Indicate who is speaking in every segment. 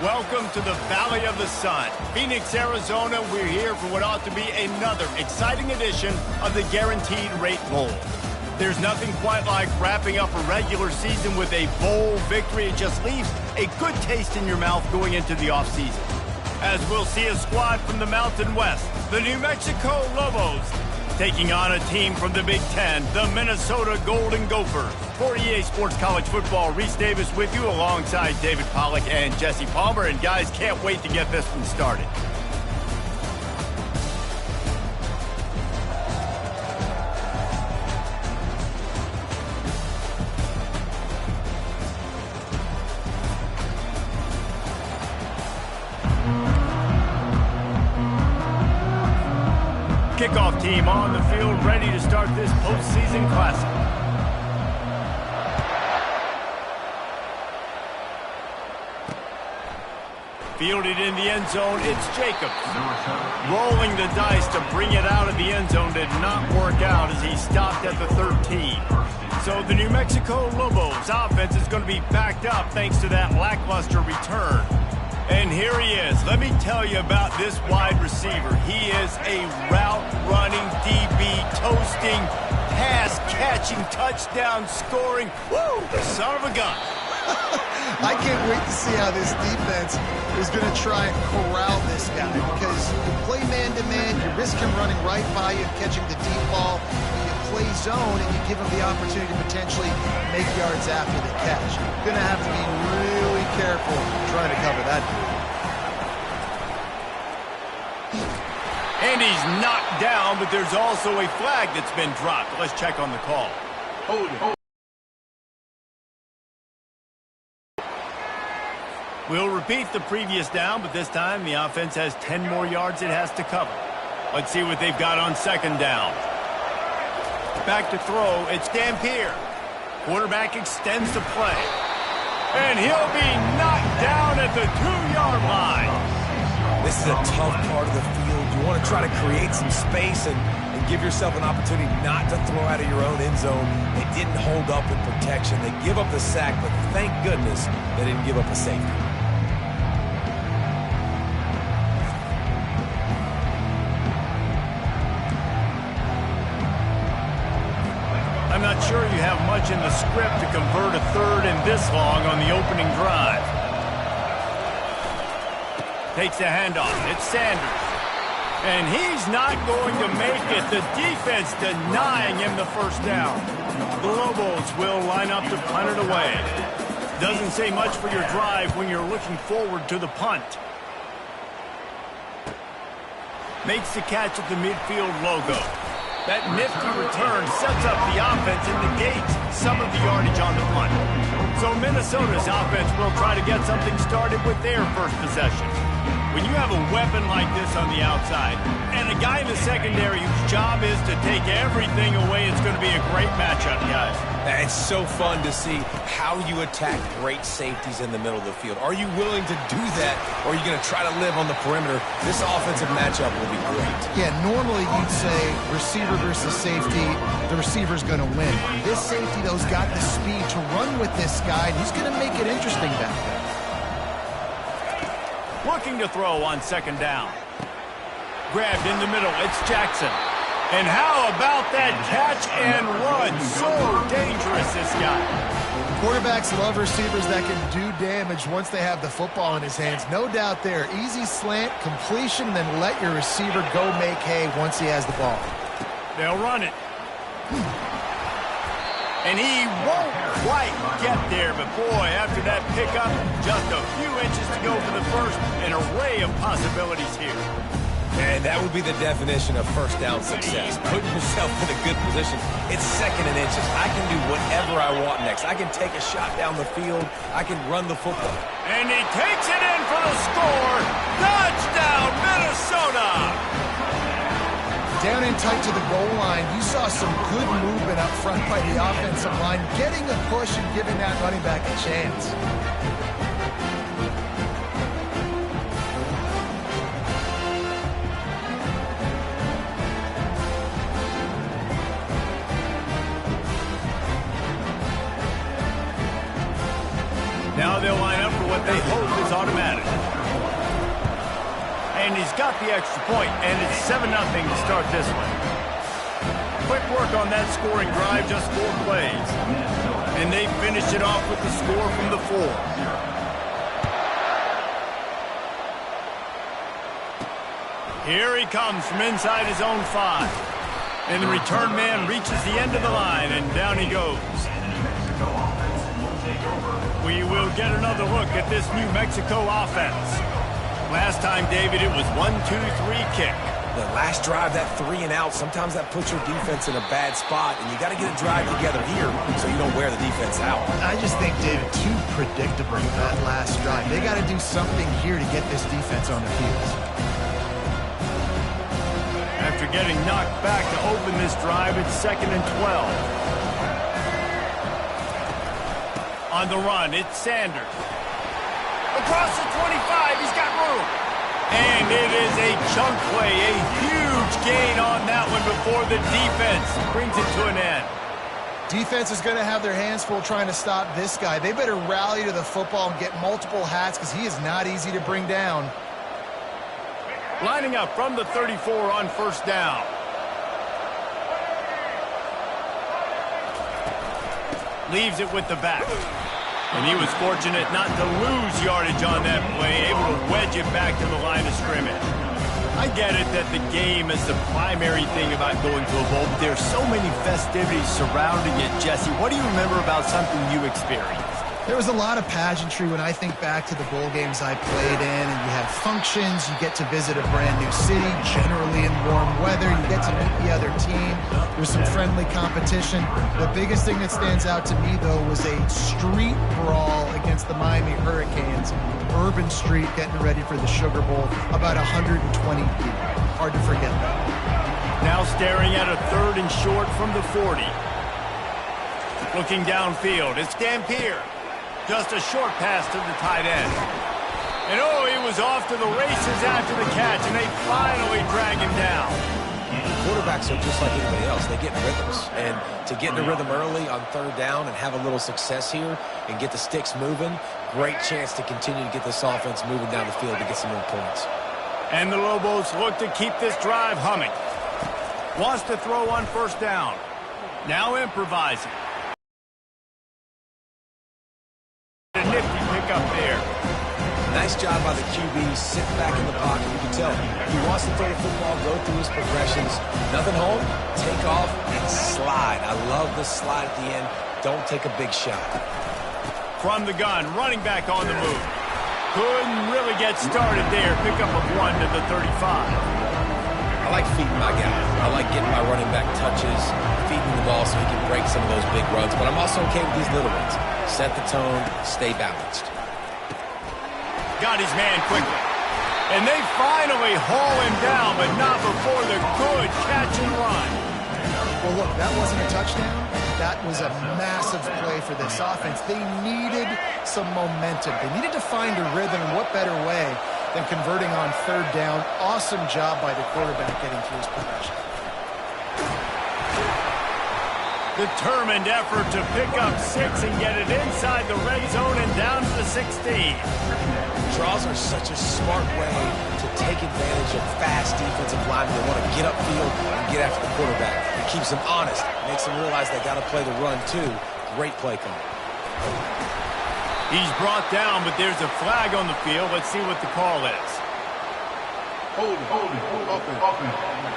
Speaker 1: Welcome to the Valley of the Sun. Phoenix, Arizona, we're here for what ought to be another exciting edition of the Guaranteed Rate Bowl. There's nothing quite like wrapping up a regular season with a bowl victory. It just leaves a good taste in your mouth going into the offseason. As we'll see a squad from the Mountain West, the New Mexico Lobos, taking on a team from the Big Ten, the Minnesota Golden Gophers. For EA Sports College Football, Reese Davis with you alongside David Pollack and Jesse Palmer. And guys, can't wait to get this one started. Kickoff team on the field, ready to start this postseason classic. Fielded in the end zone, it's Jacobs. Rolling the dice to bring it out of the end zone did not work out as he stopped at the 13. So the New Mexico Lobos offense is going to be backed up thanks to that lackluster return. And here he is. Let me tell you about this wide receiver. He is a route-running DB, toasting, pass-catching, touchdown-scoring, son of a gun.
Speaker 2: I can't wait to see how this defense is going to try and corral this guy, because you play man-to-man, you risk him running right by you and catching the deep ball. You play zone, and you give him the opportunity to potentially make yards after the catch. You're going to have to be really careful trying to cover that dude.
Speaker 1: And he's knocked down, but there's also a flag that's been dropped. Let's check on the call. Hold it. We'll repeat the previous down, but this time the offense has 10 more yards it has to cover. Let's see what they've got on second down. Back to throw, it's Dampier. Quarterback extends the play. And he'll be knocked down at the 2-yard line.
Speaker 3: This is a tough part of the field. You want to try to create some space and give yourself an opportunity not to throw out of your own end zone. They didn't hold up in protection. They give up the sack, but thank goodness they didn't give up a safety.
Speaker 1: I'm not sure you have much in the script to convert a third and this long on the opening drive. Takes a handoff. It's Sanders. And he's not going to make it. The defense denying him the first down. The Lobos will line up to punt it away. Doesn't say much for your drive when you're looking forward to the punt. Makes the catch at the midfield logo. That nifty return sets up the offense and negates some of the yardage on the punt. So Minnesota's offense will try to get something started with their first possession. When you have a weapon like this on the outside and a guy in the secondary whose job is to take everything away, it's going to be a great matchup, guys.
Speaker 3: It's so fun to see how you attack great safeties in the middle of the field. Are you willing to do that, or are you going to try to live on the perimeter? This offensive matchup will be great.
Speaker 2: Yeah, normally you'd say receiver versus safety, the receiver's going to win. This safety, though, has got the speed to run with this guy, and he's going to make it interesting back there.
Speaker 1: Looking to throw on second down. Grabbed in the middle, it's Jackson. And how about that catch and run? So dangerous, this guy.
Speaker 2: Quarterbacks love receivers that can do damage once they have the football in his hands. No doubt there. Easy slant, completion, then let your receiver go make hay once he has the ball.
Speaker 1: They'll run it. And he won't quite get there, but boy, after that pickup, just a few inches to go for the first. An array of possibilities here.
Speaker 3: And that would be the definition of first down success. Putting yourself in a good position. It's second and inches. I can do whatever I want next. I can take a shot down the field. I can run the football.
Speaker 1: And he takes it in for the score. Touchdown, Minnesota!
Speaker 2: Down in tight to the goal line, you saw some good movement up front by the offensive line, getting a push and giving that running back a chance.
Speaker 1: Now they'll line up for what what they hope is automatic. And he's got the extra point, and it's 7-0 to start this one. Quick work on that scoring drive, just 4 plays. And they finished it off with the score from the 4. Here he comes from inside his own 5. And the return man reaches the end of the line, and down he goes. We will get another look at this New Mexico offense. Last time, David, it was 1-2-3 kick.
Speaker 3: The last drive, that 3 and out, sometimes that puts your defense in a bad spot, and you got to get a drive together here so you don't wear the defense out.
Speaker 2: I just think, David, too predictable that last drive. They got to do something here to get this defense on the field.
Speaker 1: After getting knocked back to open this drive, it's 2nd and 12. On the run, it's Sanders. Across the 25, he's got room. And it is a chunk play, a huge gain on that one before the defense brings it to an end.
Speaker 2: Defense is going to have their hands full trying to stop this guy. They better rally to the football and get multiple hats because he is not easy to bring down.
Speaker 1: Lining up from the 34 on 1st down. Leaves it with the back. And he was fortunate not to lose yardage on that play, able to wedge it back to the line of scrimmage. I get it that the game is the primary thing about going to a bowl, but there's so many festivities surrounding it. Jesse, what do you remember about something you experienced?
Speaker 2: There was a lot of pageantry when I think back to the bowl games I played in, and you have functions, you get to visit a brand new city, generally in warm weather, you get to meet the other team, there's some friendly competition. The biggest thing that stands out to me, though, was a street brawl against the Miami Hurricanes, Urban Street getting ready for the Sugar Bowl, about 120 people. Hard to forget that.
Speaker 1: Now staring at a 3rd and short from the 40. Looking downfield, it's Dampier. Just a short pass to the tight end. And oh, he was off to the races after the catch, and they finally drag him down.
Speaker 3: Quarterbacks are just like anybody else. They get in rhythms. And to get in a rhythm early on 3rd down and have a little success here and get the sticks moving, great chance to continue to get this offense moving down the field to get some more points.
Speaker 1: And the Lobos look to keep this drive humming. Wants to throw on 1st down. Now improvising. A nifty pick up there.
Speaker 3: Nice job by the QB, sitting back in the pocket. You can tell he wants to throw the football, go through his progressions. Nothing home, take off, and slide. I love the slide at the end. Don't take a big shot.
Speaker 1: From the gun, running back on the move. Couldn't really get started there. Pick up of 1 to the 35.
Speaker 3: I like feeding my guy. I like getting my running back touches, feeding the ball so he can break some of those big runs. But I'm also okay with these little ones. Set the tone, stay balanced.
Speaker 1: Got his man quickly. And they finally haul him down, but not before the good catch and run.
Speaker 2: Well, look, that wasn't a touchdown. That was a massive play for this offense. They needed some momentum. They needed to find a rhythm, and what better way than converting on 3rd down. Awesome job by the quarterback getting through his progression.
Speaker 1: Determined effort to pick up 6 and get it inside the red zone and down to the 16.
Speaker 3: Draws are such a smart way to take advantage of fast defensive linemen. They want to get upfield and get after the quarterback. It keeps them honest. Makes them realize they got to play the run, too. Great play call.
Speaker 1: He's brought down, but there's a flag on the field. Let's see what the call is.
Speaker 4: Hold it.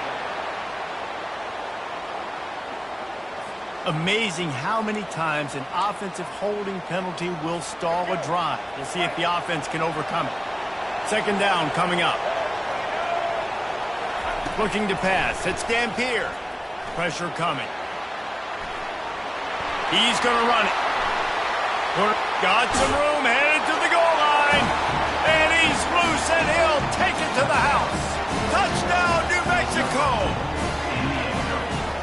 Speaker 1: Amazing how many times an offensive holding penalty will stall a drive. We'll see if the offense can overcome it. 2nd down coming up. Looking to pass. It's Dampier. Pressure coming. He's going to run it. Got some room, headed to the goal line. And he's loose, and he'll take it to the house. Touchdown, New Mexico.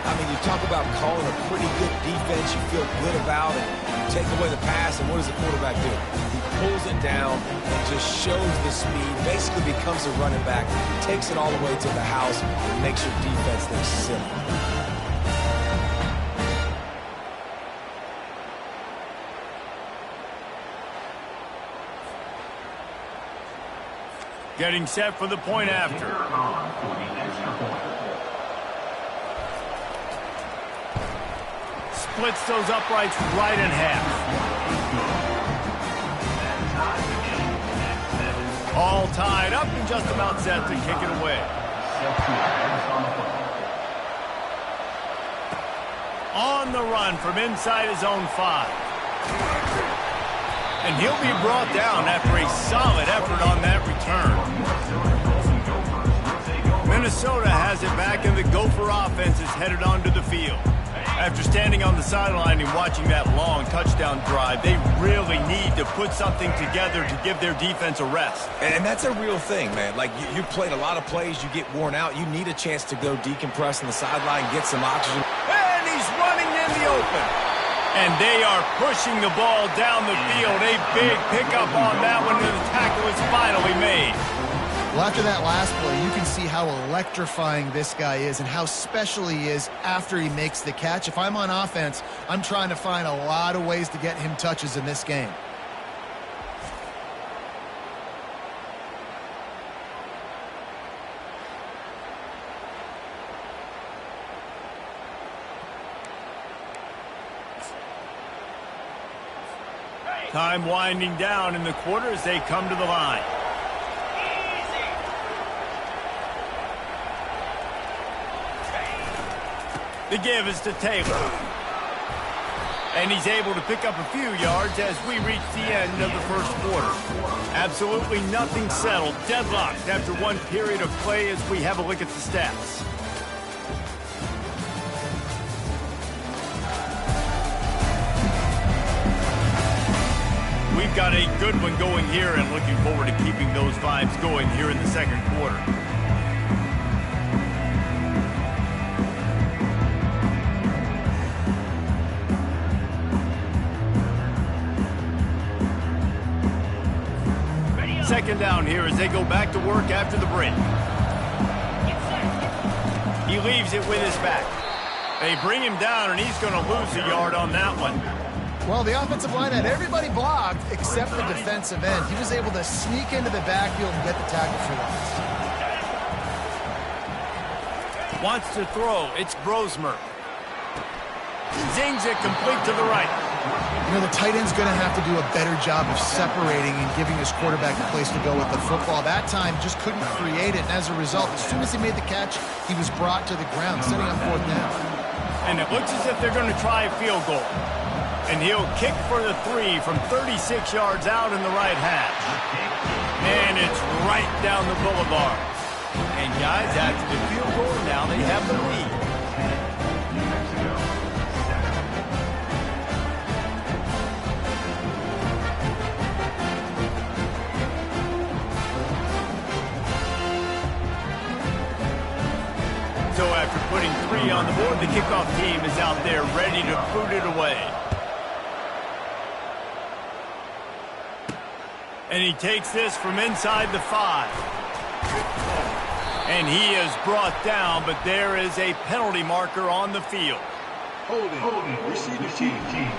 Speaker 3: I mean, you talk about calling a pretty good defense you feel good about, and you take away the pass, and what does the quarterback do? He pulls it down and just shows the speed, basically becomes a running back, takes it all the way to the house, and makes your defense look silly.
Speaker 1: Getting set for the point after. Splits those uprights right in half. All tied up and just about set to kick it away. On the run from inside his own 5. And he'll be brought down after a solid effort on that return. Minnesota has it back, and the Gopher offense is headed onto the field. After standing on the sideline and watching that long touchdown drive, they really need to put something together to give their defense a rest.
Speaker 3: And that's a real thing, man. Like, you played a lot of plays, you get worn out, you need a chance to go decompress on the sideline, get some oxygen.
Speaker 1: And he's running in the open. And they are pushing the ball down the field. A big pickup on that one, and the tackle is finally made.
Speaker 2: Well, after that last play, you can see how electrifying this guy is and how special he is after he makes the catch. If I'm on offense, I'm trying to find a lot of ways to get him touches in this game.
Speaker 1: Time winding down in the quarter as they come to the line. The give is to Taylor. And he's able to pick up a few yards as we reach the end of the first quarter. Absolutely nothing settled. Deadlocked after one period of play as we have a look at the stats. We've got a good one going here and looking forward to keeping those vibes going here in the second quarter. Second down here as they go back to work after the break. He leaves it with his back. They bring him down, and he's going to lose a yard on that one.
Speaker 2: Well, the offensive line had everybody blocked except the defensive end. He was able to sneak into the backfield and get the tackle for loss.
Speaker 1: Wants to throw. It's Brosmer. Zings it complete to the right.
Speaker 2: You know, the tight end's going to have to do a better job of separating and giving his quarterback a place to go with the football. That time just couldn't create it, and as a result, as soon as he made the catch, he was brought to the ground, setting up fourth down. And
Speaker 1: it looks as if they're going to try a field goal. And he'll kick for the 3 from 36 yards out in the right hash. And it's right down the boulevard. And guys, after the field goal, now they have the lead. So after putting 3 on the board, the kickoff team is out there ready to boot it away. And he takes this from inside the 5. And he is brought down, but there is a penalty marker on the field.
Speaker 4: Holding. Receiver team.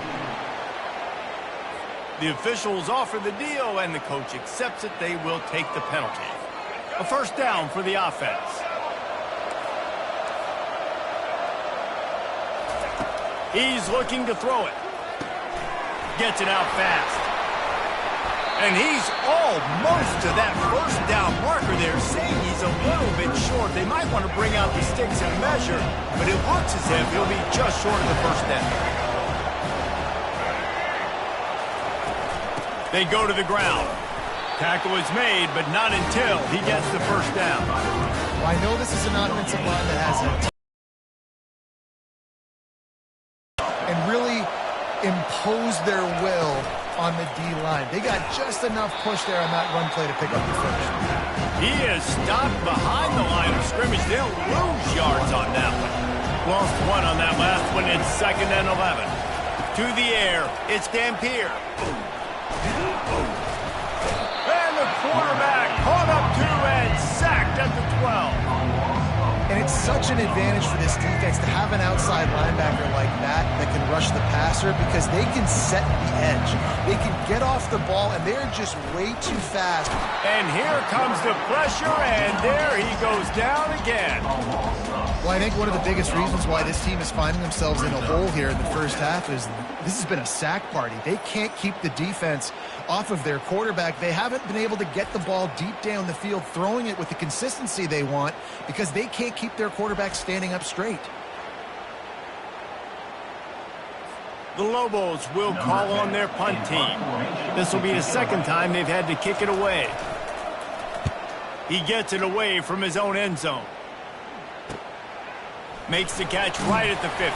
Speaker 1: The officials offer the deal, and the coach accepts it. They will take the penalty. A first down for the offense. He's looking to throw it. Gets it out fast. And he's almost to that first down marker there, saying he's a little bit short. They might want to bring out the sticks and measure, but it looks as if he'll be just short of the first down. They go to the ground. Tackle is made, but not until he gets the first down.
Speaker 2: Well, I know this is an offensive line that has and really impose their will on the D-line. They got just enough push there on that run play to pick up the first.
Speaker 1: He is stopped behind the line of scrimmage. They'll lose yards on that one. Lost 1 on that last one. It's 2nd and 11. To the air. It's Dampier. And the quarterback caught up to and sacked at the 12.
Speaker 2: And it's such an advantage for this defense to have an outside linebacker like that can rush the passer because they can set the edge. They can get off the ball, and they're just way too fast.
Speaker 1: And here comes the pressure, and there he goes down again.
Speaker 2: Well, I think one of the biggest reasons why this team is finding themselves in a hole here in the first half is this has been a sack party. They can't keep the defense off of their quarterback. They haven't been able to get the ball deep down the field, throwing it with the consistency they want because they can't keep their quarterback standing up straight.
Speaker 1: The Lobos will call on their punt team. This will be the second time they've had to kick it away. He gets it away from his own end zone. Makes the catch right at the 50.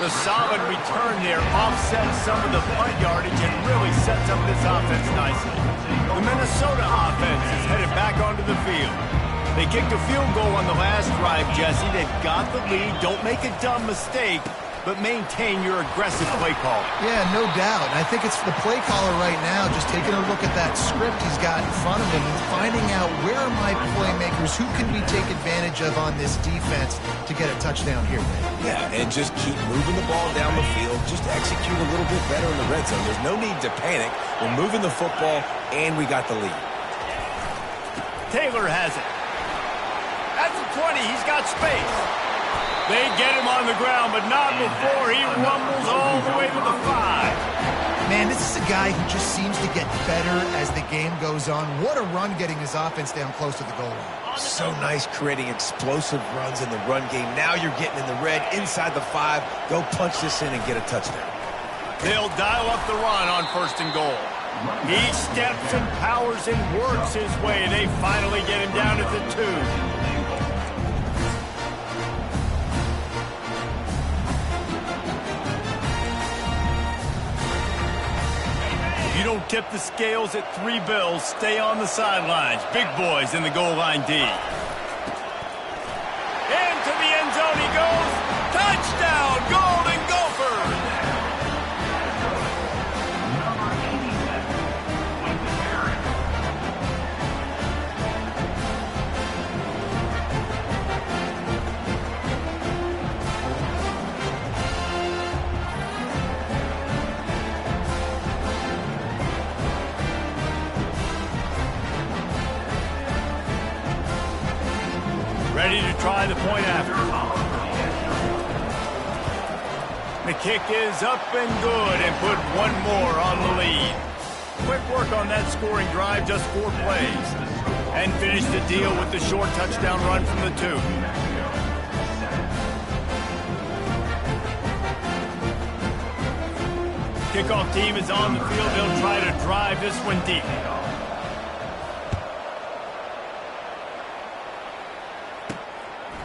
Speaker 1: The solid return there offsets some of the punt yardage and really sets up this offense nicely. The Minnesota offense is headed back onto the field. They kicked a field goal on the last drive, Jesse. They've got the lead. Don't make a dumb mistake, but maintain your aggressive play calling.
Speaker 2: Yeah, no doubt. I think it's the play caller right now just taking a look at that script he's got in front of him and finding out where are my playmakers, who can we take advantage of on this defense to get a touchdown here.
Speaker 3: Yeah, and just keep moving the ball down the field. Just execute a little bit better in the red zone. There's no need to panic. We're moving the football, and we got the lead.
Speaker 1: Taylor has it. At the 20, he's got space. They get him on the ground, but not before he rumbles all the way to the 5.
Speaker 2: Man, this is a guy who just seems to get better as the game goes on. What a run getting his offense down close to the goal line.
Speaker 3: So nice creating explosive runs in the run game. Now you're getting in the red inside the 5. Go punch this in and get a touchdown.
Speaker 1: They'll dial up the run on 1st and goal. He steps and powers and works his way. They finally get him down at the 2. You don't tip the scales at 3 bills. Stay on the sidelines. Big boys in the goal line D. Into the end zone he goes. Touchdown, Golden Gophers. Ready to try the point after. The kick is up and good and put one more on the lead. Quick work on that scoring drive, just 4 plays. And finish the deal with the short touchdown run from the 2. Kickoff team is on the field. They'll try to drive this one deep.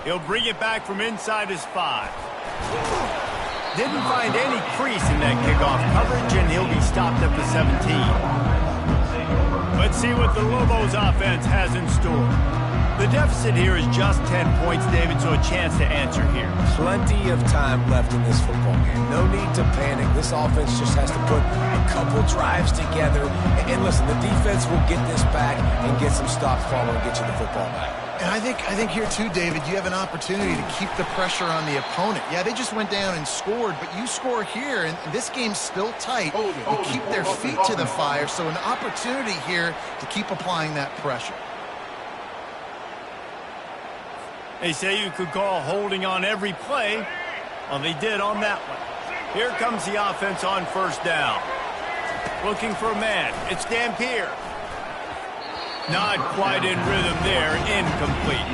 Speaker 1: He'll bring it back from inside his 5. Didn't find any crease in that kickoff coverage, and he'll be stopped at the 17. Let's see what the Lobos offense has in store. The deficit here is just 10 points, David, so a chance to answer here.
Speaker 3: Plenty of time left in this football game. No need to panic. This offense just has to put a couple drives together. And listen, the defense will get this back and get some stops following and get you the football back.
Speaker 2: And I think here too, David, you have an opportunity to keep the pressure on the opponent. Yeah, they just went down and scored, but you score here, and this game's still tight. You keep their feet to the fire, so an opportunity here to keep applying that pressure.
Speaker 1: They say you could call holding on every play. Well, they did on that one. Here comes the offense on 1st down. Looking for a man. It's Dampier. Not quite in rhythm there. Incomplete.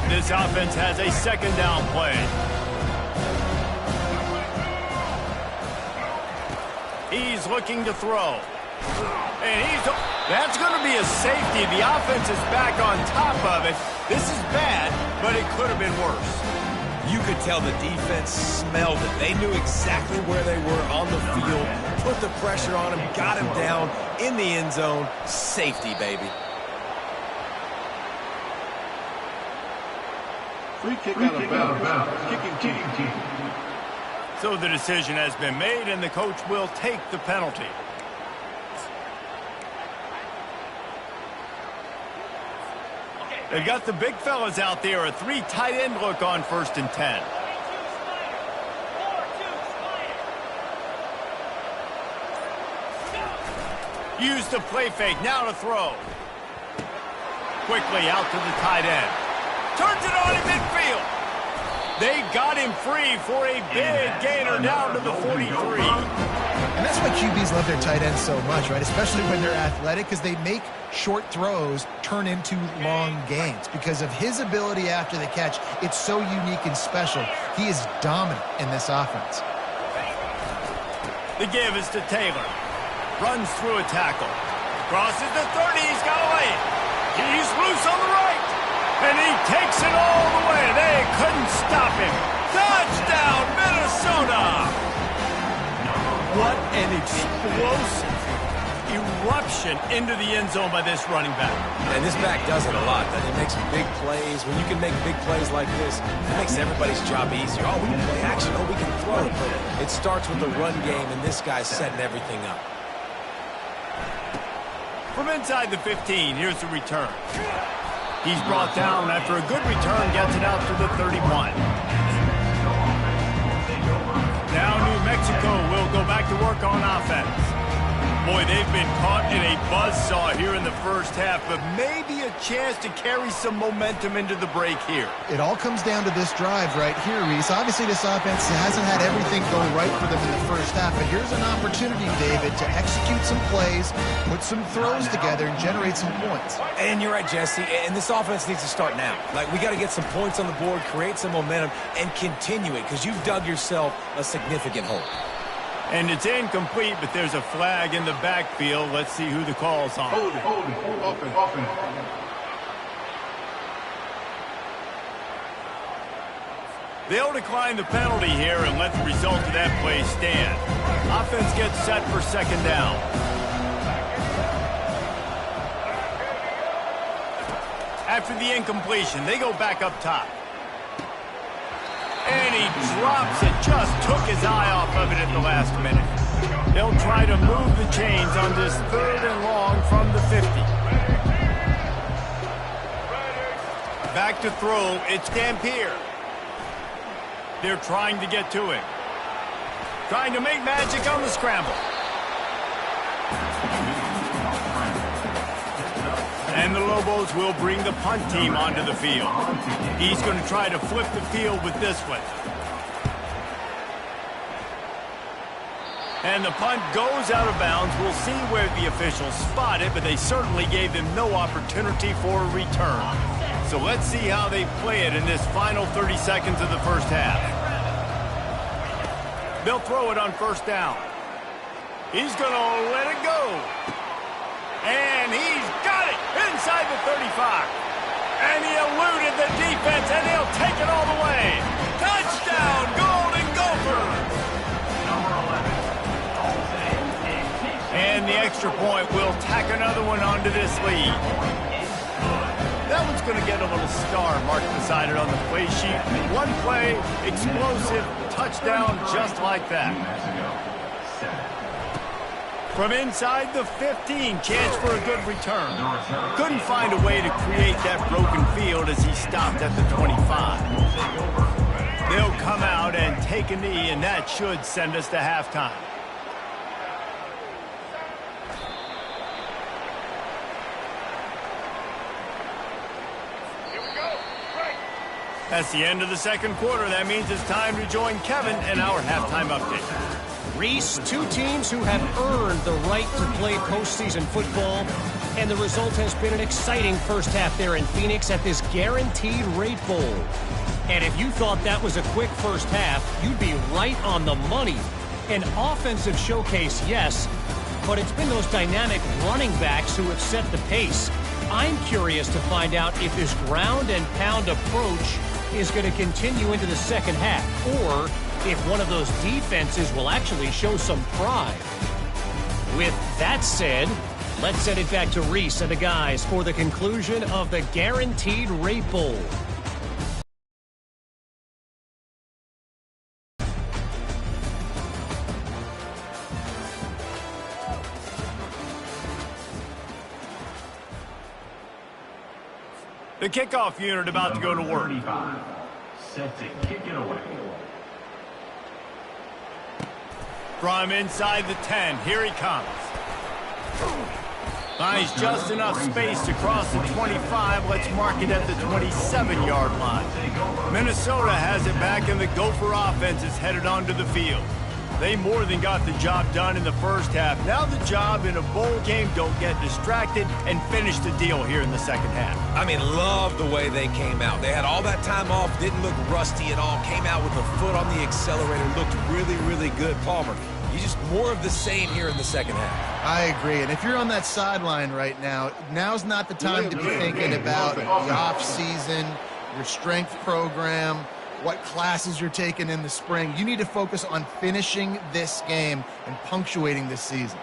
Speaker 1: This offense has a 2nd down play. He's looking to throw. And that's going to be a safety. The offense is back on top of it. This is bad, but it could have been worse.
Speaker 3: You could tell the defense smelled it. They knew exactly where they were on the field, put the pressure on him, got him down in the end zone. Safety, baby.
Speaker 4: Free kick out of bounds. Kicking team.
Speaker 1: So the decision has been made, and the coach will take the penalty. They've got the big fellas out there, a 3 tight end look on 1st and 10. Use the play fake, now to throw. Quickly out to the tight end. Turns it on in midfield. They got him free for a big gainer down to the 43.
Speaker 2: And that's why QBs love their tight ends so much, right? Especially when they're athletic, because they make short throws turn into long gains. Because of his ability after the catch, it's so unique and special. He is dominant in this offense.
Speaker 1: The give is to Taylor. Runs through a tackle. Crosses the 30, he's got away. He's loose on the right. And he takes it all the way. They couldn't stop him. Touchdown, Minnesota! What an explosive eruption into the end zone by this running back.
Speaker 3: And this back does it a lot. He makes big plays. When you can make big plays like this, it makes everybody's job easier. Oh, we can play action. Oh, we can throw. But it starts with the run game, and this guy's setting everything up.
Speaker 1: From inside the 15, here's the return. He's brought down after a good return, gets it out to the 31. Now New Mexico will go back to work on offense. Boy, they've been caught in a buzzsaw here in the first half, but maybe a chance to carry some momentum into the break here.
Speaker 2: It all comes down to this drive right here, Reese. Obviously, this offense hasn't had everything go right for them in the first half, but here's an opportunity, David, to execute some plays, put some throws together, and generate some points.
Speaker 3: And you're right, Jesse, and this offense needs to start now. Like, we got to get some points on the board, create some momentum, and continue it, because you've dug yourself a significant hole.
Speaker 1: And it's incomplete, but there's a flag in the backfield. Let's see who the call's on.
Speaker 4: Hold it. Offense.
Speaker 1: They'll decline the penalty here and let the result of that play stand. Offense gets set for 2nd down. After the incompletion, they go back up top. And he drops it, just took his eye off of it at the last minute. They'll try to move the chains on this 3rd and long from the 50. Back to throw, it's Dampier. They're trying to get to him. Trying to make magic on the scramble. And the Lobos will bring the punt team onto the field. He's going to try to flip the field with this one. And the punt goes out of bounds. We'll see where the officials spot it, but they certainly gave them no opportunity for a return. So let's see how they play it in this final 30 seconds of the first half. They'll throw it on 1st down. He's going to let it go. And he's got it inside the 35. And he eluded the defense, and he'll take it all the way. Touchdown, Golden Gophers! And the extra point will tack another one onto this lead. That one's going to get a little star marked beside it on the play sheet. One play, explosive, touchdown just like that. From inside the 15, chance for a good return. Couldn't find a way to create that broken field as he stopped at the 25. They'll come out and take a knee, and that should send us to halftime. That's the end of the 2nd quarter. That means it's time to join Kevin in our halftime update.
Speaker 5: Reese, two teams who have earned the right to play postseason football, and the result has been an exciting first half there in Phoenix at this Guaranteed Rate Bowl. And if you thought that was a quick first half, you'd be right on the money. An offensive showcase, yes, but it's been those dynamic running backs who have set the pace. I'm curious to find out if this ground and pound approach is going to continue into the second half, or if one of those defenses will actually show some pride. With that said, let's send it back to Reese and the guys for the conclusion of the Guaranteed Rate Bowl.
Speaker 1: The kickoff unit about to go to work.
Speaker 4: Set to kick it away.
Speaker 1: From inside the 10, here he comes. Finds just enough space to cross the 25. Let's mark it at the 27-yard line. Minnesota has it back, and the Gopher offense is headed onto the field. They more than got the job done in the first half. Now the job in a bowl game, don't get distracted and finish the deal here in the second half.
Speaker 3: I mean, love the way they came out. They had all that time off, didn't look rusty at all, came out with the foot on the accelerator, looked really, really good. Palmer, he's just more of the same here in the second half.
Speaker 2: I agree, and if you're on that sideline right now, now's not the time to be thinking about the off-season, your strength program, what classes you're taking in the spring. You need to focus on finishing this game and punctuating this season.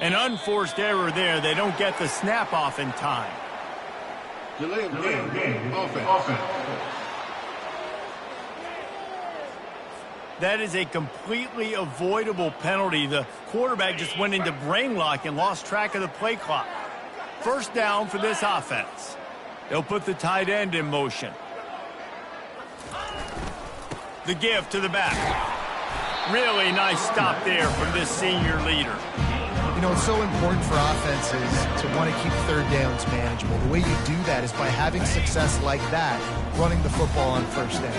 Speaker 1: An unforced error there. They don't get the snap off in time.
Speaker 4: Delay of game. Offense.
Speaker 1: That is a completely avoidable penalty. The quarterback just went into brain lock and lost track of the play clock. First down for this offense. They'll put the tight end in motion. The give to the back. Really nice stop there from this senior leader.
Speaker 2: You know, it's so important for offenses to want to keep third downs manageable. The way you do that is by having success like that, running the football on first down.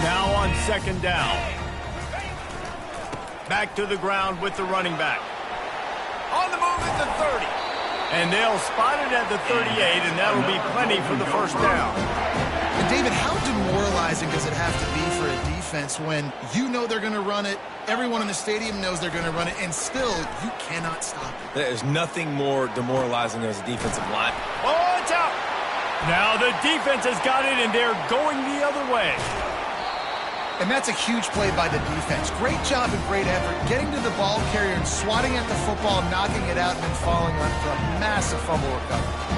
Speaker 1: Now on second down. Back to the ground with the running back. On the move at the 30. And they'll spot it at the 38, and that'll be plenty for the first down.
Speaker 2: And David, how demoralizing does it have to be for a defense when you know they're going to run it, everyone in the stadium knows they're going to run it, and still you cannot stop it?
Speaker 3: There's nothing more demoralizing as a defensive line.
Speaker 1: Oh, it's out. Now the defense has got it, and they're going the other way.
Speaker 2: And that's a huge play by the defense. Great job and great effort getting to the ball carrier and swatting at the football, knocking it out, and then falling on for a massive fumble recovery.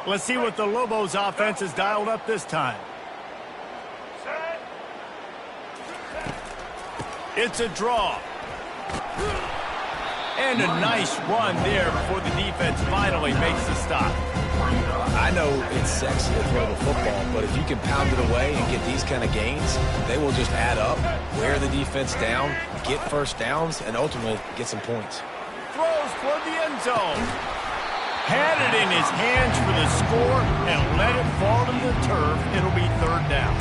Speaker 1: Let's see what the Lobos offense has dialed up this time. It's a draw. And a nice run there before the defense finally makes the stop.
Speaker 3: I know it's sexy to throw the football, but if you can pound it away and get these kind of gains, they will just add up, wear the defense down, get first downs, and ultimately get some points.
Speaker 1: Throws toward the end zone. Had it in his hands for the score and let it fall to the turf. It'll be third down.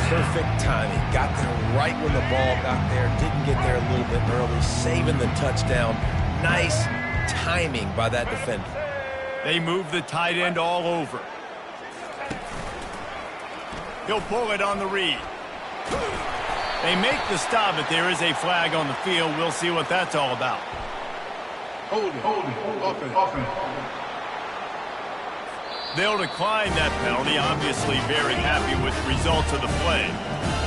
Speaker 3: Perfect timing. Got there right when the ball got there. Didn't get there a little bit early. Saving the touchdown. Nice timing by that defender.
Speaker 1: They move the tight end all over. He'll pull it on the read. They make the stop, but there is a flag on the field. We'll see what that's all about.
Speaker 4: Holding. Offense.
Speaker 1: They'll decline that penalty. Obviously very happy with the results of the play.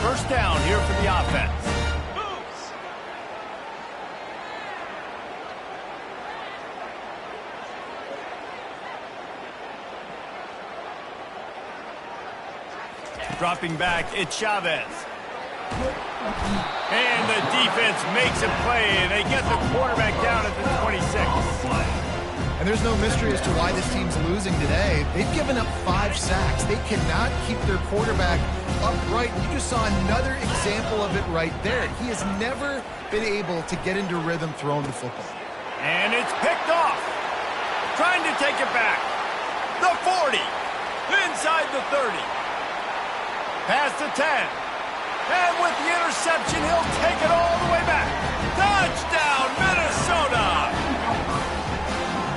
Speaker 1: First down here for the offense. Dropping back, it's Chavez. And the defense makes a play, and they get the quarterback down at the 26.
Speaker 2: And there's no mystery as to why this team's losing today. They've given up 5 sacks. They cannot keep their quarterback upright. You just saw another example of it right there. He has never been able to get into rhythm throwing the football.
Speaker 1: And it's picked off. Trying to take it back. The 40. Inside the 30. Past the 10. And with the interception, he'll take it all the way back. Touchdown, Minnesota!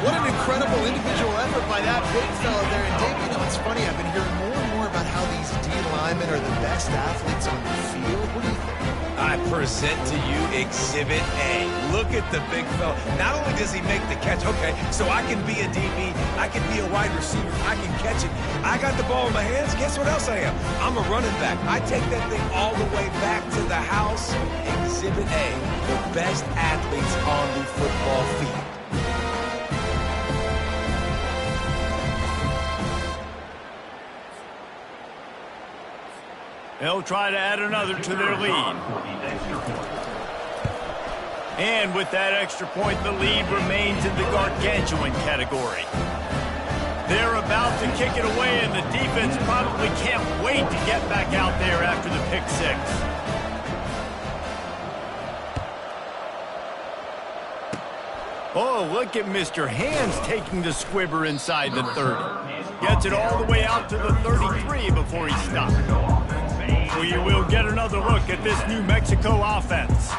Speaker 2: What an incredible individual effort by that big fella there. And Dave, you know, it's funny, I've been hearing more and more about how these D linemen are the best athletes on the field. What do you think?
Speaker 3: I present to you Exhibit A. Look at the big fella. Not only does he make the catch, okay, so I can be a DB, I can be a wide receiver, I can catch it. I got the ball in my hands, guess what else I am? I'm a running back. I take that thing all the way back to the house. Exhibit A, the best athletes on the football field.
Speaker 1: They'll try to add another to their lead. And with that extra point, the lead remains in the gargantuan category. They're about to kick it away, and the defense probably can't wait to get back out there after the pick six. Oh, look at Mr. Hands taking the squibber inside the 30. Gets it all the way out to the 33 before he stops. We will get another look at this New Mexico offense.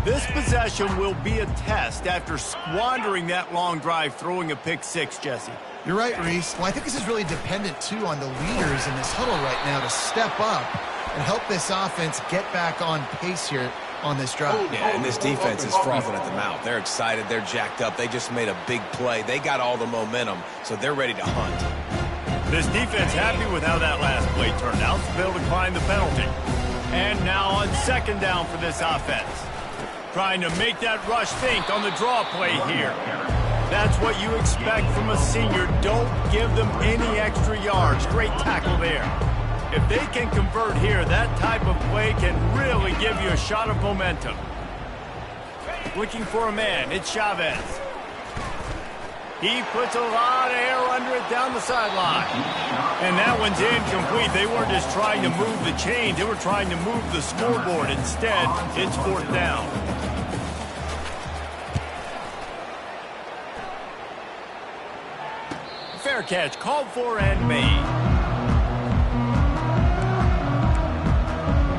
Speaker 1: This possession will be a test after squandering that long drive throwing a pick six, Jesse.
Speaker 2: You're right, Reese. Well, I think this is really dependent, too, on the leaders in this huddle right now to step up and help this offense get back on pace here on this drive.
Speaker 3: Yeah, and this defense is frothing at the mouth. They're excited. They're jacked up. They just made a big play. They got all the momentum, so they're ready to hunt.
Speaker 1: This defense happy with how that last play turned out, so they'll decline the penalty. And now on second down for this offense. Trying to make that rush think on the draw play here. That's what you expect from a senior. Don't give them any extra yards. Great tackle there. If they can convert here, that type of play can really give you a shot of momentum. Looking for a man, it's Chavez. He puts a lot of air under it down the sideline. And that one's incomplete. They weren't just trying to move the chains. They were trying to move the scoreboard. Instead, it's fourth down. Fair catch, called for and made.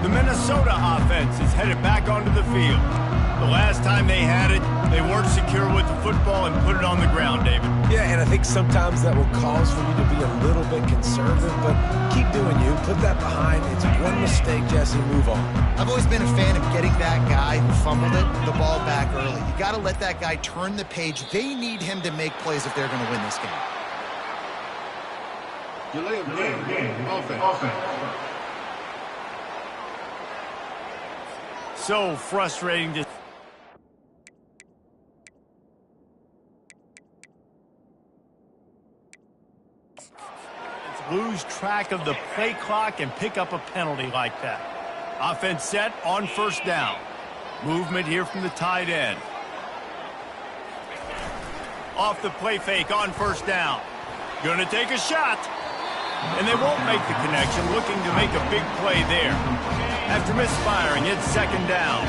Speaker 1: The Minnesota offense is headed back onto the field. The last time they had it, they weren't secure with the football and put it on the ground, David.
Speaker 3: Yeah, and I think sometimes that will cause for you to be a little bit conservative, but keep doing you. Put that behind. It's one mistake, Jesse. Move on.
Speaker 2: I've always been a fan of getting that guy who fumbled it, the ball back early. You got to let that guy turn the page. They need him to make plays if they're going to win this game.
Speaker 4: Delay of game. Offense.
Speaker 1: So frustrating to lose track of the play clock and pick up a penalty like that. Offense set on first down. Movement here from the tight end. Off the play fake on first down. Gonna take a shot. And they won't make the connection, looking to make a big play there. After misfiring, it's second down.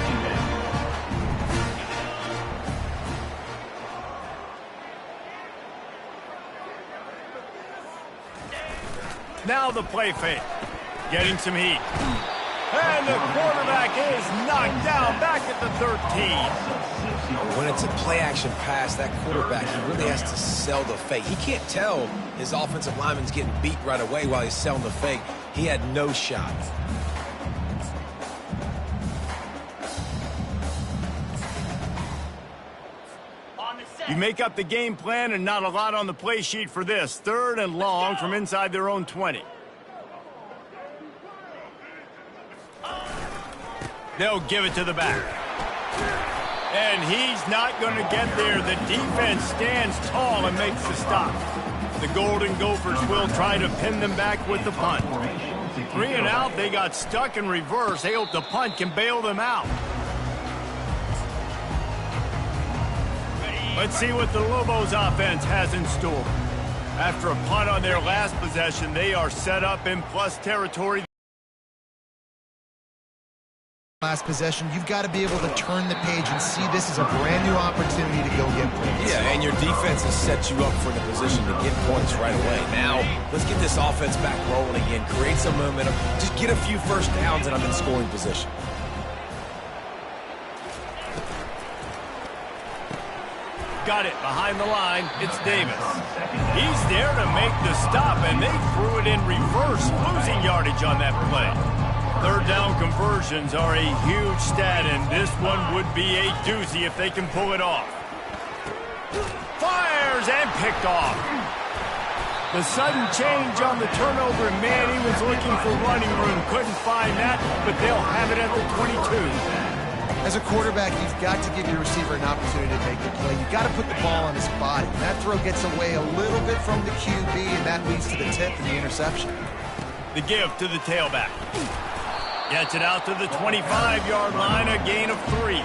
Speaker 1: Now the play fake. Getting some heat. And the quarterback is knocked down back at the 13.
Speaker 3: When it's a play-action pass, that quarterback, he really has to sell the fake. He can't tell his offensive lineman's getting beat right away while he's selling the fake. He had no shot.
Speaker 1: You make up the game plan and not a lot on the play sheet for this. Third and long from inside their own 20. They'll give it to the back. And he's not going to get there. The defense stands tall and makes the stop. The Golden Gophers will try to pin them back with the punt. 3 and out, they got stuck in reverse. They hope the punt can bail them out. Let's see what the Lobos offense has in store. After a punt on their last possession, they are set up in plus territory.
Speaker 2: Last possession, you've got to be able to turn the page and see this as a brand new opportunity to go get points.
Speaker 3: Yeah, and your defense has set you up for the position to get points right away. Now, let's get this offense back rolling again, create some momentum, just get a few first downs, and I'm in scoring position.
Speaker 1: got it behind the line. It's Davis. He's there to make the stop, and they threw it in reverse, losing yardage on that play. Third down conversions are a huge stat, and this one would be a doozy if they can pull it off. Fires and picked off. The sudden change on the turnover, and man, he was looking for running room. Couldn't find that, but they'll have it at the 22.
Speaker 2: As a quarterback, you've got to give your receiver an opportunity to make the play. You've got to put the ball on his body. That throw gets away a little bit from the QB, and that leads to the tip and the interception.
Speaker 1: The give to the tailback. Gets it out to the 25-yard line, a gain of 3.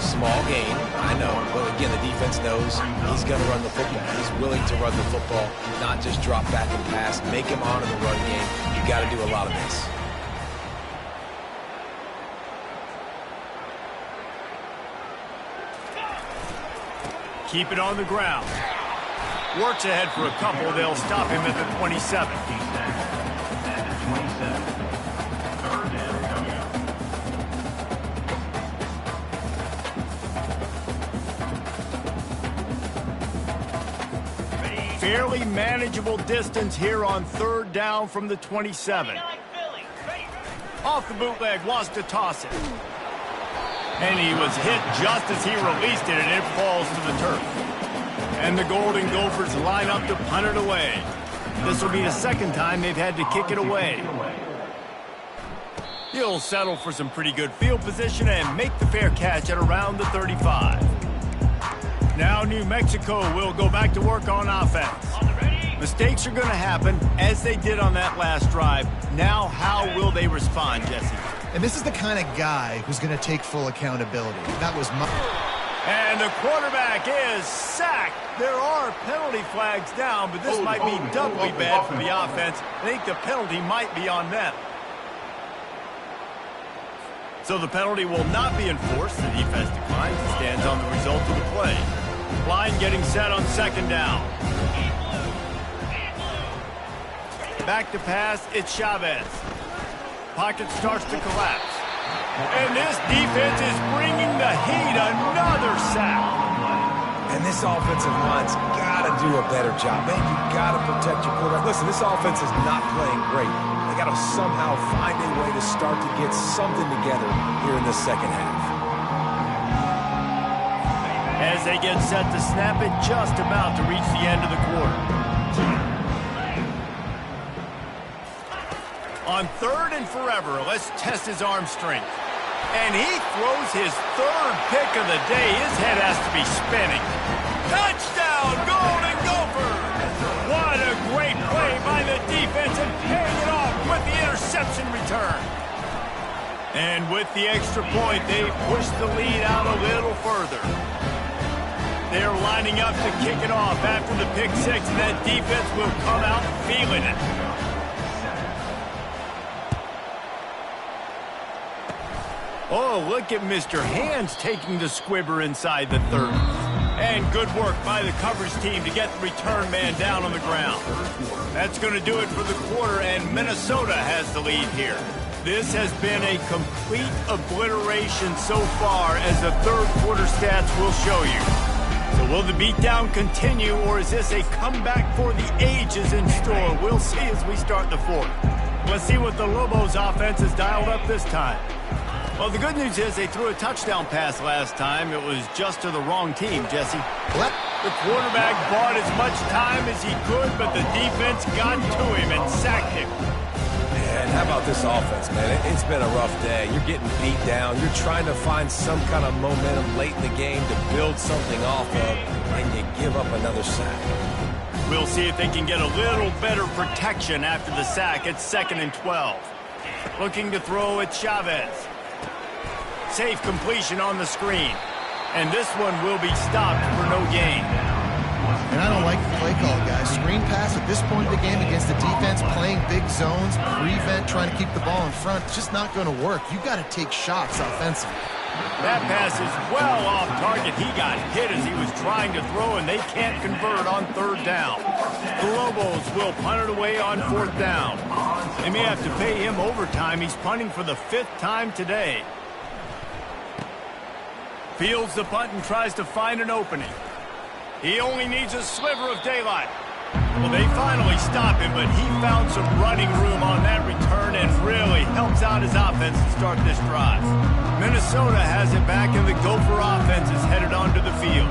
Speaker 3: Small gain, I know, but again, the defense knows he's going to run the football. He's willing to run the football, not just drop back and pass, make him honor the run game. You got to do a lot of this.
Speaker 1: Keep it on the ground. Works ahead for a couple. They'll stop him at the 27. Fairly manageable distance here on third down from the 27. Off the bootleg, wants to toss it. And he was hit just as he released it, and it falls to the turf. And the Golden Gophers line up to punt it away. This will be the second time they've had to kick it away. He'll settle for some pretty good field position and make the fair catch at around the 35. Now New Mexico will go back to work on offense. Mistakes are going to happen, as they did on that last drive. Now how will they respond, Jesse?
Speaker 2: And this is the kind of guy who's going to take full accountability. That was my...
Speaker 1: And the quarterback is sacked. There are penalty flags down, but this might be doubly bad for the offense. I think the penalty might be on them. So the penalty will not be enforced. The defense declines and stands on the result of the play. Line getting set on second down. Back to pass, it's Chavez. Pocket starts to collapse. And this defense is bringing the heat. Another sack.
Speaker 3: And this offensive line's got to do a better job. Man, you got to protect your quarterback. Listen, this offense is not playing great. They got to somehow find a way to start to get something together here in the second half.
Speaker 1: As they get set to snap it, just about to reach the end of the quarter. On third and forever, let's test his arm strength. And he throws his third pick of the day. His head has to be spinning. Touchdown, Golden Gophers! What a great play by the defense, and paying it off with the interception return. And with the extra point, they push the lead out a little further. They're lining up to kick it off after the pick six, and that defense will come out feeling it. Oh, look at Mr. Hands taking the squibber inside the 30. And good work by the coverage team to get the return man down on the ground. That's going to do it for the quarter, and Minnesota has the lead here. This has been a complete obliteration so far, as the third quarter stats will show you. So will the beatdown continue, or is this a comeback for the ages in store? We'll see as we start the fourth. Let's see what the Lobos offense has dialed up this time. Well, the good news is they threw a touchdown pass last time. It was just to the wrong team, Jesse.
Speaker 2: What?
Speaker 1: The quarterback bought as much time as he could, but the defense got to him and sacked him.
Speaker 3: Man, how about this offense, man? It's been a rough day. You're getting beat down. You're trying to find some kind of momentum late in the game to build something off of, and you give up another sack.
Speaker 1: We'll see if they can get a little better protection after the sack. It's 2nd and 12. Looking to throw at Chavez. Safe completion on the screen. And this one will be stopped for no gain.
Speaker 2: And I don't like the play call, guys. Screen pass at this point of the game against the defense, playing big zones, prevent, trying to keep the ball in front. It's just not going to work. You got to take shots offensively.
Speaker 1: That pass is well off target. He got hit as he was trying to throw, and they can't convert on third down. The Lobos will punt it away on fourth down. They may have to pay him overtime. He's punting for the 5th time today. Fields the punt and tries to find an opening. He only needs a sliver of daylight. Well, they finally stop him, but he found some running room on that return and really helps out his offense to start this drive. Minnesota has it back, and the Gopher offense is headed onto the field.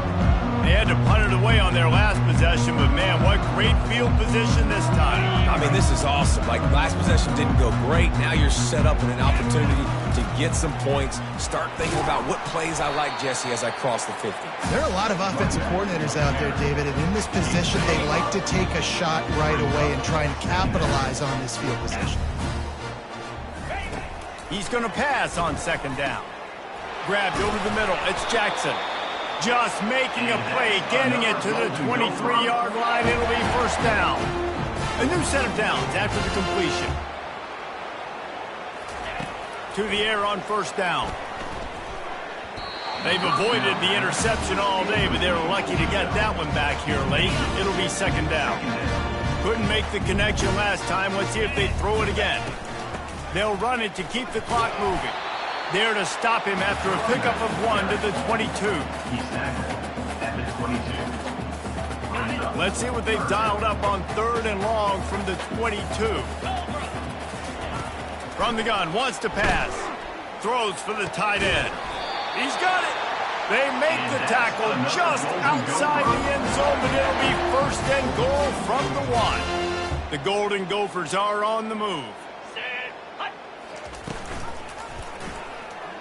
Speaker 1: They had to punt it away on their last possession, but man, what great field position this time.
Speaker 3: I mean, this is awesome. Like, last possession didn't go great. Now you're set up in an opportunity to get some points. Start thinking about what plays I like, Jesse, as I cross the 50.
Speaker 2: There are a lot of offensive coordinators out there, David, and in this position, they like to take a shot right away and try and capitalize on this field position.
Speaker 1: He's going to pass on second down. Grabbed over the middle. It's Jackson. Just making a play, getting it to the 23-yard line. It'll be first down. A new set of downs after the completion. To the air on first down. They've avoided the interception all day, but they were lucky to get that one back here late. It'll be second down. Couldn't make the connection last time. Let's see if they throw it again. They'll run it to keep the clock moving. There to stop him after a pickup of 1 to the 22.
Speaker 4: At the 22.
Speaker 1: Let's see what they've dialed up on third and long from the 22. From the gun, wants to pass. Throws for the tight end. He's got it. They make the tackle just outside the end zone, but it'll be first and goal from the 1. The Golden Gophers are on the move.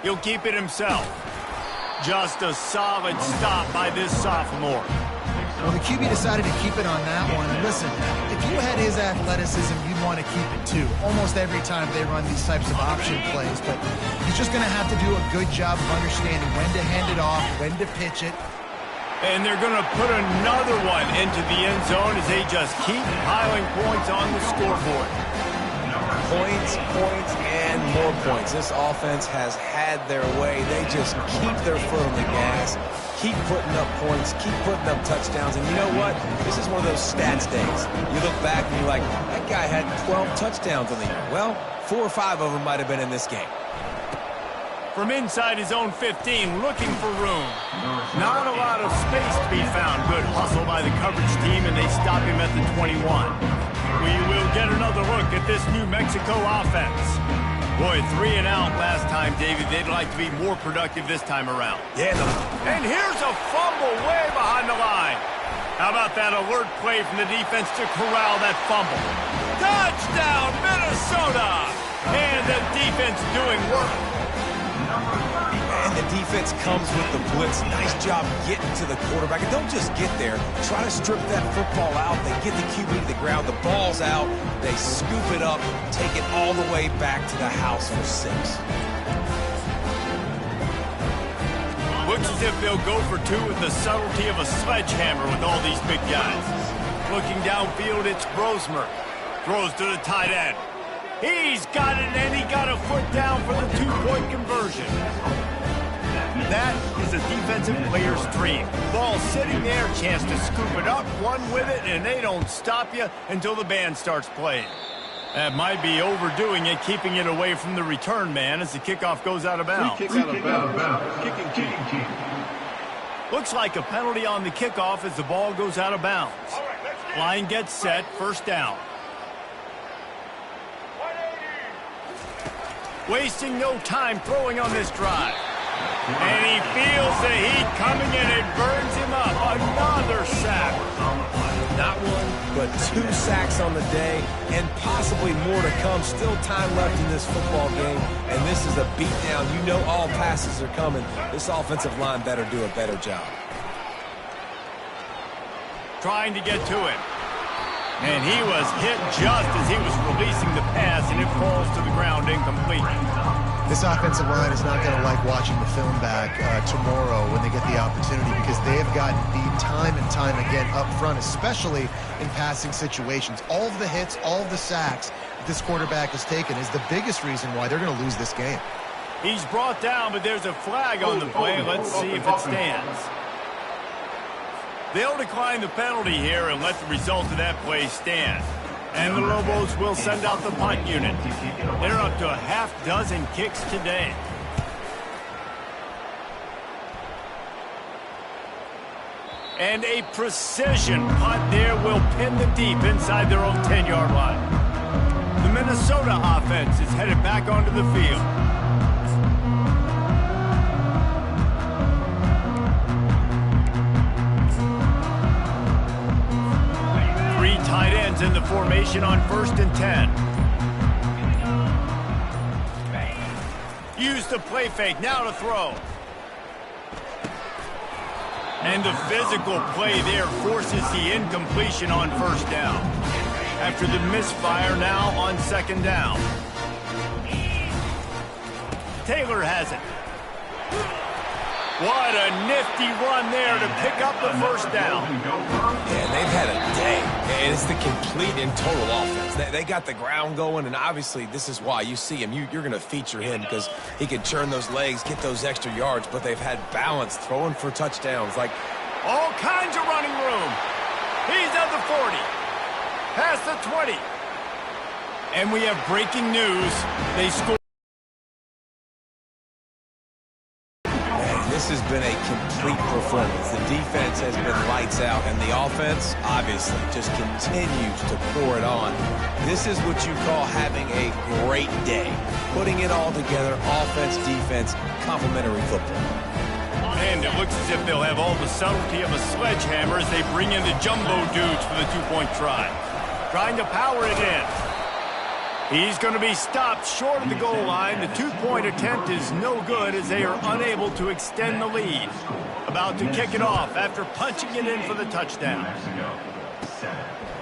Speaker 1: He'll keep it himself. Just a solid stop by this sophomore.
Speaker 2: Well, the QB decided to keep it on that one. And listen, if you had his athleticism, you'd want to keep it too. Almost every time they run these types of option plays. But he's just going to have to do a good job of understanding when to hand it off, when to pitch it.
Speaker 1: And they're going to put another one into the end zone as they just keep piling points on the scoreboard.
Speaker 3: Points, points, and more points. This offense has had their way. They just keep their foot on the gas, keep putting up points, keep putting up touchdowns. And you know what? This is one of those stats days. You look back and you're like, that guy had 12 touchdowns on the year. Well, 4 or 5 of them might have been in this game.
Speaker 1: From inside his own 15, looking for room. Not a lot of space to be found. Good hustle by the coverage team, and they stop him at the 21. We will get another look at this New Mexico offense. Boy, 3 and out last time, David. They'd like to be more productive this time around.
Speaker 3: Yeah,
Speaker 1: and here's a fumble way behind the line. How about that alert play from the defense to corral that fumble? Touchdown, Minnesota! And the defense doing work.
Speaker 3: And the defense comes with the blitz. Nice job getting to the quarterback. And don't just get there. Try to strip that football out. They get the QB to the ground. The ball's out. They scoop it up, take it all the way back to the house for 6.
Speaker 1: Looks as if they'll go for 2 with the subtlety of a sledgehammer with all these big guys. Looking downfield, it's Brosmer. Throws to the tight end. He's got it, and he got a foot down for the 2-point conversion. That is a defensive player's dream. Ball sitting there, chance to scoop it up, run with it, and they don't stop you until the band starts playing. That might be overdoing it, keeping it away from the return man as the kickoff goes out of bounds.
Speaker 4: Free kick out of bounds. Kicking team.
Speaker 1: Looks like a penalty on the kickoff as the ball goes out of bounds. Line gets set, first down. Wasting no time throwing on this drive. And he feels the heat coming and it burns him up. Another sack.
Speaker 3: Not 1, but 2 sacks on the day, and possibly more to come. Still time left in this football game, and this is a beatdown. You know all passes are coming. This offensive line better do a better job.
Speaker 1: Trying to get to it. And he was hit just as he was releasing the pass, and it falls to the ground incomplete.
Speaker 2: This offensive line is not going to like watching the film back tomorrow when they get the opportunity, because they have gotten beat time and time again up front, especially in passing situations. All of the hits, all of the sacks this quarterback has taken is the biggest reason why they're going to lose this game.
Speaker 1: He's brought down, but there's a flag on the play. Let's see if it stands. They'll decline the penalty here and let the result of that play stand. And the Lobos will send out the punt unit. They're up to a half-dozen kicks today. And a precision punt there will pin them deep inside their own 10-yard line. The Minnesota offense is headed back onto the field. Three tight ends in the formation on 1st and 10. Use the play fake, now to throw. And the physical play there forces the incompletion on 1st down. After the misfire, now on 2nd down. Taylor has it. What a nifty run there to pick up the 1st down.
Speaker 3: Yeah, they've had a day. And it's the complete and total offense. They got the ground going, and obviously this is why you see him. You're going to feature him because he can churn those legs, get those extra yards, but they've had balance throwing for touchdowns. Like
Speaker 1: all kinds of running room. He's at the 40. Past the 20. And we have breaking news. They scored.
Speaker 3: This has been a complete performance. The defense has been lights out, and the offense, obviously, just continues to pour it on. This is what you call having a great day. Putting it all together, offense, defense, complementary football.
Speaker 1: And it looks as if they'll have all the subtlety of a sledgehammer as they bring in the jumbo dudes for the two-point try. Trying to power it in. He's going to be stopped short of the goal line. The two-point attempt is no good as they are unable to extend the lead. About to kick it off after punching it in for the touchdown.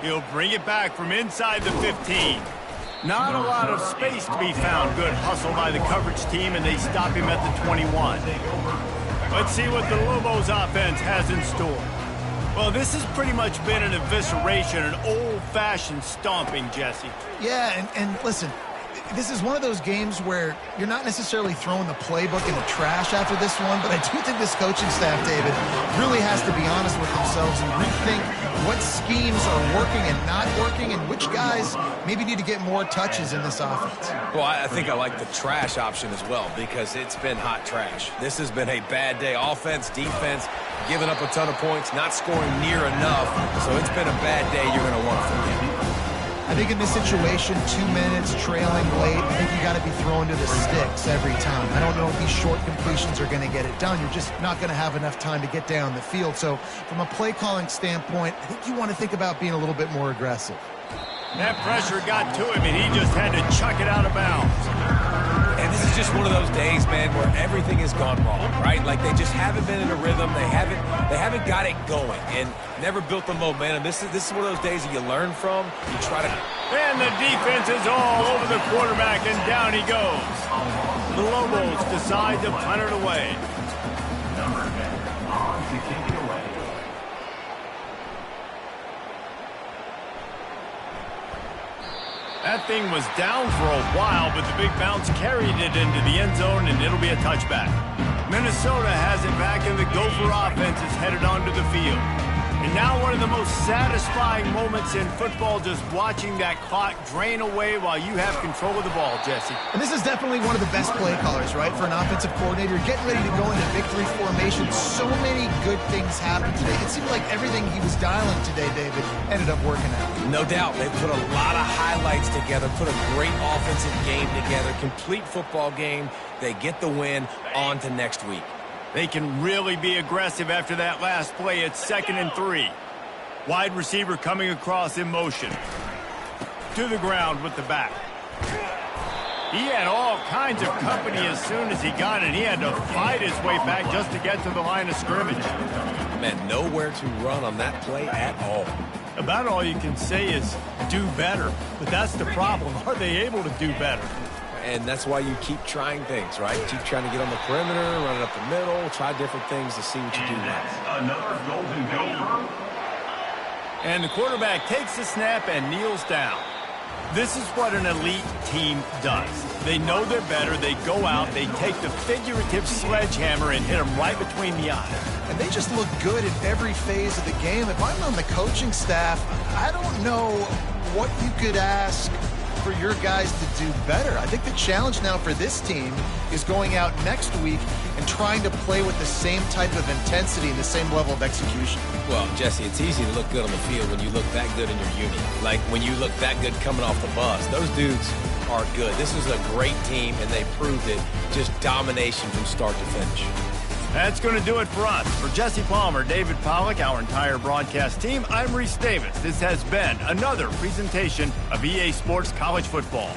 Speaker 1: He'll bring it back from inside the 15. Not a lot of space to be found. Good hustle by the coverage team, and they stop him at the 21. Let's see what the Lobos offense has in store. Well, this has pretty much been an evisceration, an old-fashioned stomping, Jesse.
Speaker 2: Yeah, and listen, this is one of those games where you're not necessarily throwing the playbook in the trash after this one, but I do think this coaching staff, David, really has to be honest with themselves and rethink what schemes are working and not working and which guys maybe need to get more touches in this offense.
Speaker 3: Well, I think I like the trash option as well because it's been hot trash. This has been a bad day. Offense, defense, giving up a ton of points, not scoring near enough. So it's been a bad day you're going to want to forget.
Speaker 2: I think in this situation, 2 minutes, trailing late, I think you got to be throwing to the sticks every time. I don't know if these short completions are going to get it done. You're just not going to have enough time to get down the field. So from a play calling standpoint, I think you want to think about being a little bit more aggressive.
Speaker 1: That pressure got to him, and he just had to chuck it out of bounds.
Speaker 3: And this is just one of those days, man, where everything has gone wrong, right? Like they just haven't been in a rhythm. They haven't got it going and never built the momentum. This is one of those days that you learn from. You try to.
Speaker 1: And the defense is all over the quarterback, and down he goes. The Lobos decide to punt it away.
Speaker 4: Number 10, on to kick it away.
Speaker 1: That thing was down for a while, but the big bounce carried it into the end zone, and it'll be a touchback. Minnesota has it back, and the Gopher offense is headed onto the field. And now one of the most satisfying moments in football, just watching that clock drain away while you have control of the ball, Jesse.
Speaker 2: And this is definitely one of the best play callers, right, for an offensive coordinator. Getting ready to go into victory formation. So many good things happened today. It seemed like everything he was dialing today, David, ended up working out.
Speaker 3: No doubt. They put a lot of highlights together, put a great offensive game together, complete football game. They get the win. On to next week.
Speaker 1: They can really be aggressive after that last play. It's 2nd and 3. Wide receiver coming across in motion. To the ground with the back. He had all kinds of company as soon as he got it. He had to fight his way back just to get to the line of scrimmage.
Speaker 3: Man, nowhere to run on that play at all.
Speaker 1: About all you can say is do better. But that's the problem. Are they able to do better?
Speaker 3: And that's why you keep trying things, right? Keep trying to get on the perimeter, run it up the middle, try different things to see what you do next.
Speaker 4: Another Golden Gopher.
Speaker 1: And the quarterback takes the snap and kneels down. This is what an elite team does. They know they're better. They go out. They take the figurative sledgehammer and hit them right between the eyes.
Speaker 2: And they just look good in every phase of the game. If I'm on the coaching staff, I don't know what you could ask for your guys to do better. I think the challenge now for this team is going out next week and trying to play with the same type of intensity and the same level of execution.
Speaker 3: Well, Jesse, it's easy to look good on the field when you look that good in your unit. Like when you look that good coming off the bus. Those dudes are good. This is a great team, and they proved it. Just domination from start to finish.
Speaker 1: That's going to do it for us. For Jesse Palmer, David Pollack, our entire broadcast team, I'm Reese Davis. This has been another presentation of EA Sports College Football.